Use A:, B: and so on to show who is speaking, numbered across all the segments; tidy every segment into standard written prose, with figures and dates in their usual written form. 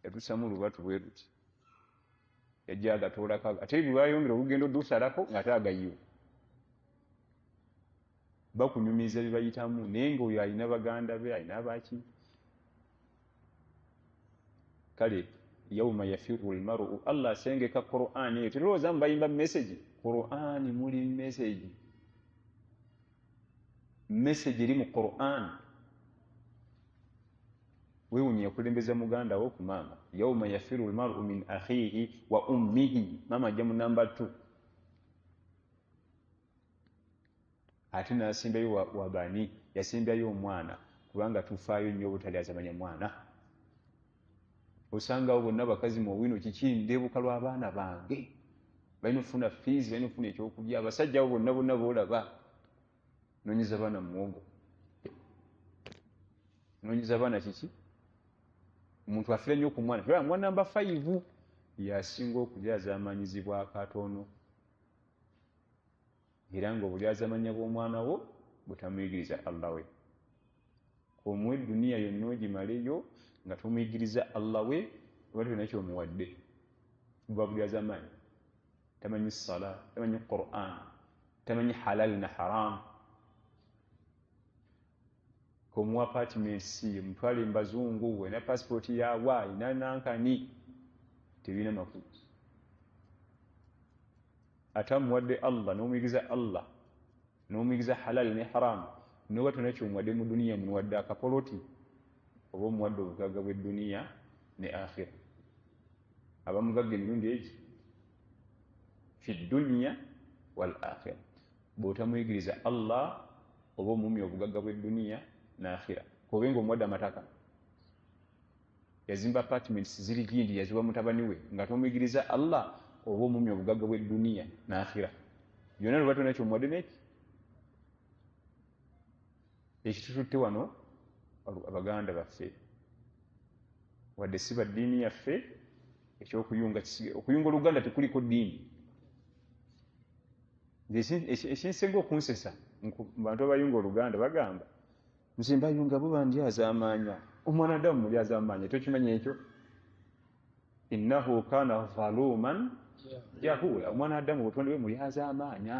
A: yatusamu lubatu bwe luti yajja agatoolako ate bwayongera olugendo dusalako ng'ate agayiwa bakunyumiza bibayitamu naye ng'oyo alina baganda be alina baki kale yauma yafiru almaru Allah asengeka Qur'an eyo tulowooza mubayimba message Qur'an muli message eri mu Qur'an weewunya kulembeza muganda wo ku maama yauma yafiru almaru min akhihi wa ummihi mama jamu namba 2 ate nasimbayo wabani yasimbayo omwana kubanga tufaayo nnyo obutali azamanya mwana osangawo bonna bakazi mu wino kiki ndeebuka lw'abaana bange balina okufuna fees balina okufuna ekyokulya abasajja abo bonna boolaba noonyiza baana muwogo noonyiza baana kiki omuntu afira nnyo ku mwana kubanga mwana namba 5 yasinga okulyaza amanyizibwa akatono era ng'obulyazaamanya bw'omwana wo butamuyigiriza Allah we omuwe duniya yonna ogimaleyo nga tomuyigiriza Allah we oba tolina kyomuwadde buba bulyazaamaanyi tamanyi sala tamanyi Qur'an tamanyi halal na haram komuwa apartments mutwale mbazungu wena passport yawa ina nankani tebina makulu atamuwadde Allah n'omuyigiriza Allah n'omuyigiriza halal ne haram n'oba tolina kyomuwadde mu duniya muwadde akapoloti oba omuwadde obugagga bw'edduniya ne akhira aba mugagga emirundi egi fi dduniya wal akhira bw'otamuyigiriza Allah oba omumya obugagga bw'edduniya ne akhira kobe ng'omuwadde amataka yazimba apartments ziri gindi yaziwa mutabani we nga tomuyigiriza Allah oba omumya obugagga bw'edduniya ne akhira byonna lwe batona kyomuwadde neki ekitututte wano abaganda baffe wadde si baddiini yaffe ekyokuyunga okuyunga oluganda tekuliko ddiini ekinsinga okunsesa bantu abayunga oluganda bagamba nze mbayunga bo bandyazaamaanya omwanadamu mulyazaamaanya tokimanya ekyo innahu kana zaluman jahula omwanadamu butonde bwe mulyazaamaanya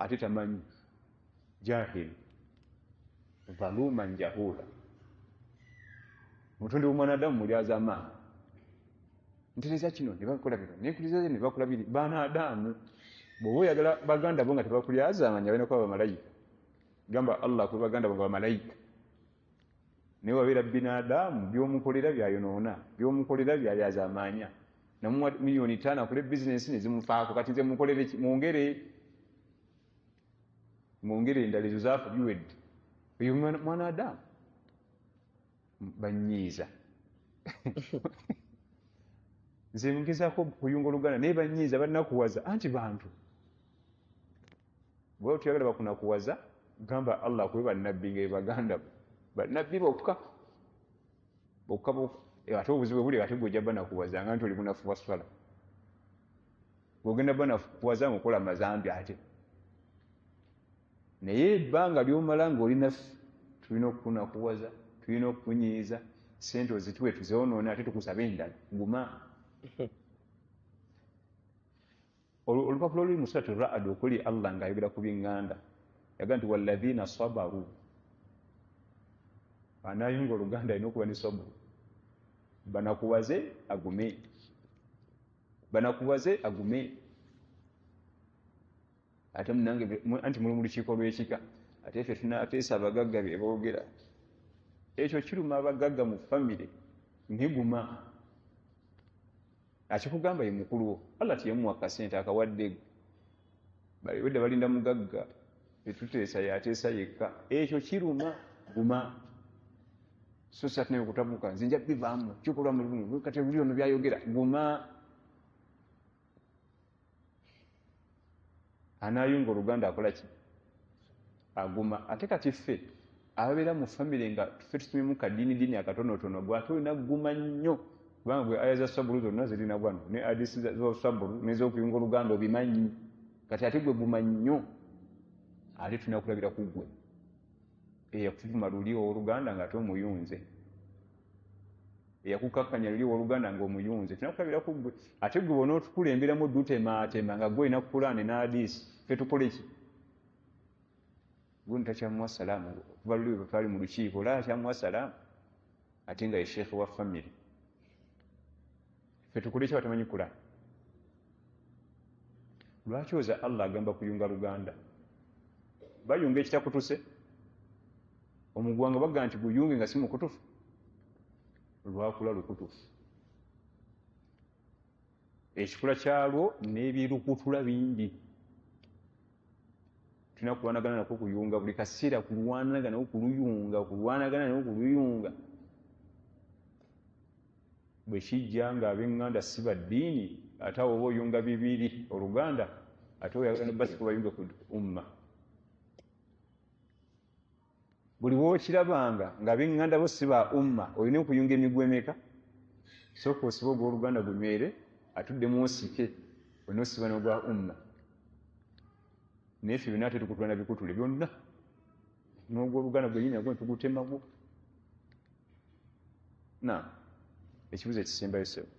A: ate tamanyi jahil zaluman jahula mutonde w'omwanadamu mulyazaamaanya ntereza kino ne bakola bino nekuliriza ne bakola biri banadamu bw'oba oyagala baganda bo nga tebakulyazaamaanya balina kuba bamalayika gamba Allah kuba baganda bo bamalayika naye wabeera binadamu by'omukolera byayonoona by'omukolera byalyazaamaanya namuwa miliyoni 5 akole bizinesi ne zimufaako kati nze mukolere mwongere endala ezo zaafu biwedde oyo mwanadamu banyiiza nze ngezaako kuyunga oluganda naye banyiiza balinakuwaza anti bantu bwe tuyagala bakunakuwaza gamba Allah kuwe bannabbi nga baganda bannabbi bokka ate obuzibu buli ate bw'ojja banakuwaza nga nti oli munafu wa swala bw'ogenda banakuwaza ngaokola mazambi ate naye ebbanga ly'omala ng'olinaffe tulina okukunakuwaza tulina okukunyiiza sente ozituwe tuzoonoone ate tukusaba endala guma olupapula oluli mu suratu Ra'd okuli Allah ng'ayogera ku by'eŋŋanda yaga nti walladhina sabaru anayunga oluganda alina okuba ne saburu banakuwaze agume ate munange anti muli mu lukiiko lw'ekika ate ffe tunateesa abagagga bye boogera ekyo kiruma abagagga mu famire ntiguma akikugamba ye mukulu wo Allah teyamuwa kasente akawadde wedde balinda mugagga etuteesa yateesa yekka ekyo kiruma guma so satnaye okutabuka nze nja bivaamu kikolwa mu kati buli ono byayogera guma anayunga oluganda akola ki aguma ate kati ffe ababeera mu famire nga ffe tutumimu kaddiini akatonotono gwate olina guma nnyo kubanga gwe aya za sabulu zonna zirina bwano ne adisi zosabulu nez'okuyunga oluganda obimanyi kati ate gwe guma nnyo ate tulina kulabira ku gwe eyakuvuma luli oluganda ng'ate omuyunze eyakukakkanya luli oluganda ng'omuyunze tunakulabirako gwe ate gwe bona otukulemberamu dutematema nga gwe olina Kurani ne hadisi ffe tukole ki guno takyamuwa salaamu kuba luli bwe twali mu lukiiko olaba kyamuwa salaamu ate nga ye sheekhe wa family ffe tukole ki batamanyi Kurani lwaki oza Allah agamba kuyunga luganda bayunga ekitakutuse omugwanga bagamba nti guyunge nga si mukutufu lwakula lukutufu ekikula kyalwo n'ebirukutula bingi tulina kulwanagana nako kuyunga buli kaseera kulwanagana nako kuluyunga bwe kijja nga ab'eŋŋanda si baddiini ate awo oba oyunga bibiri oluganda ate oyagala basi kubayunga ku umma buli wookirabanga nga ab'eŋŋanda bo si ba umma olina okuyunga emigwa emeka sooka osiba ogw'oluganda gumere atuddemu osike olina osiba n'ogwa umma naye ffe byonna ate tukutula na bikutule byonna n'ogw'oluganda gwenyini nagwo netugutemago ekibuzo ekisembayo sebo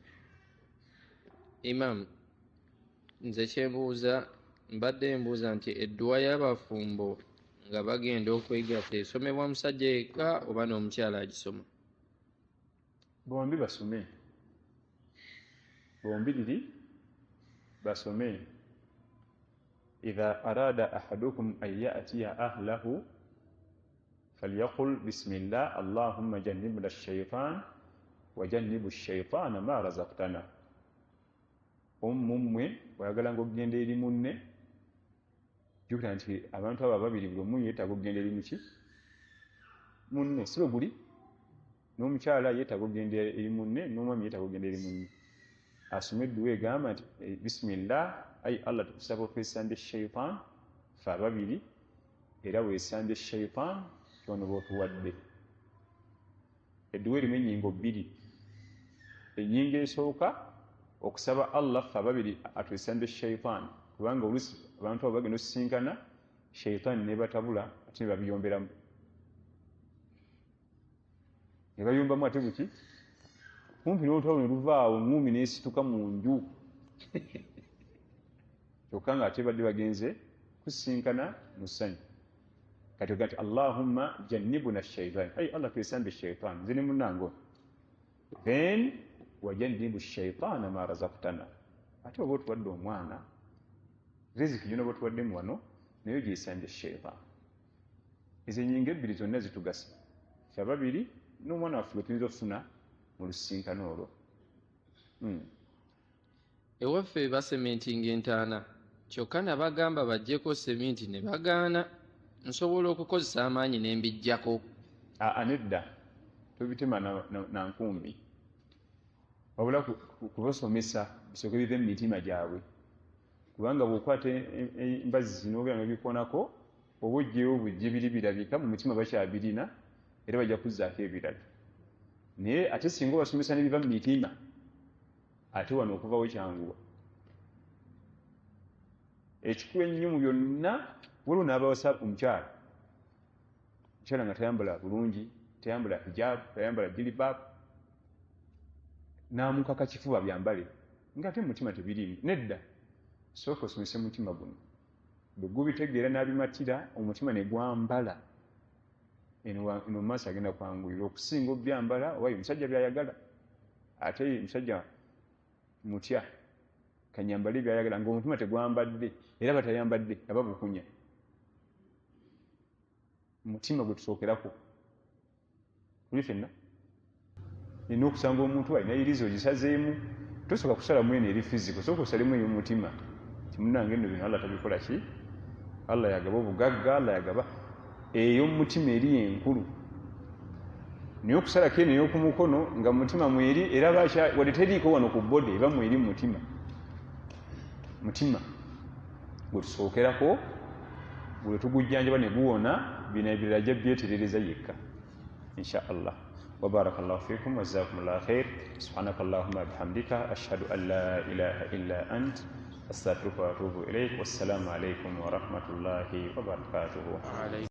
B: Imam nze kyembuuza mbadde mbuuza nti edduwa y'abafumbo nga bagenda okwegatta esomebwa musajja yekka oba n'omukyala agisoma
A: bombi basome idha arada ahadukum an ya'tiya ahlahu falyaqul bismillah allahumma jannibna ash-shaytan wa jannibu ash-shaytana ma razaqtana omumwe oyagala nga okugenda eri munne jjukira nti abantu abo ababiri buli omu yeetaaga okugenda eri muki munne si bwe guli n'omukyala yeetaaga okugenda eri munne n'omwami yeetaaga okugenda eri munne asome edduwa egamba nti bisimillah ayi Allah tukusaba otwesambye shaitan fe ababiri era weesambye shaitan kyonoba otuwadde edduwa erimu ennyingo bbiri ennyingo esooka okusaba Allah ffe ababiri atwesambye shaitan kubanga oluusi abantu abo bagenda osisinkana shaitan nebatabula ate nebabiyomberamu nebayombamu ate buki kumpi n'olutalo ne luvaawo ngumi nesituka mu nju kyokka nga ate badde bagenze kusisinkana mu ssanyu kati oga nti allahumma jannibuna shaitan ayi Allah twesambye shaitan nze ne munnange then wajannibu shaitana ma razaqtana ate oba otuwadde omwana riziki gyona oba tuwaddemu wano naye gyesambye shaitan ezo ennyingo ebbiri zonna zitugasa ffe ababiri n'omwana waffe gwe tuyinza okufuna mu lusisinkano olwo
B: ewaffe basementinga entaana kyokka nabagamba baggyeko seminti ne bagaana nsobola okukozesa amaanyi ne mbijjako
A: nedda tobitema na nkumbi wabula kubasomesa bisooke bive mu mitima gyabwe kubanga bw'okwata embazzi zino obeera nobikoonako oba oggyeyo bujje biri birabika mu mutima bakyabirina era bajja kuzzaako ebirala naye ate singa obasomesa nebiva mu mitima ate wano okuvawo kyanguwa ekikulu ennyo mu byonna waliwo n'abawasa omukyala nga tayambala bulungi tayambala hijab tayambala jilibab n'amukaka kifuba byambale nga ate mu mutima tebirimu nedda sooka osomese mutima guno bwe gubitegeera n'abimatira omutima ne gwambala eno mu maaso agenda kwanguyira okusinga obyambala owayo omusajja byayagala ate musajja mutya kanyambale byayagala ng'omutima tegwambadde era batayambadde aba bukunya mutima gwe tusookerako tuli fenna nina okusanga omuntu alina iriza ogisazeemu tosooka kusalamu eno eri fiziko sooka osalemu ey'omutima timunange nno bino Allah tabikola ki Allah yagaba obugagga Allah yagaba ey'omutima eri enkulu naye okusalako eno ey'okumukono nga mutima mweri era wadde teriiko wano ku bode eba mweri mu mutima gwe tusookerako gwe tugujjanjaba ne guwona bino ebirala ajja byeterereza yekka insha Allah وبارك الله فيكم وجزاكم الله خير سبحانك اللهم وبحمدك أشهد أن لا إله إلا أنت أستغفرك وأتوب إليك والسلام عليكم ورحمة الله وبركاته.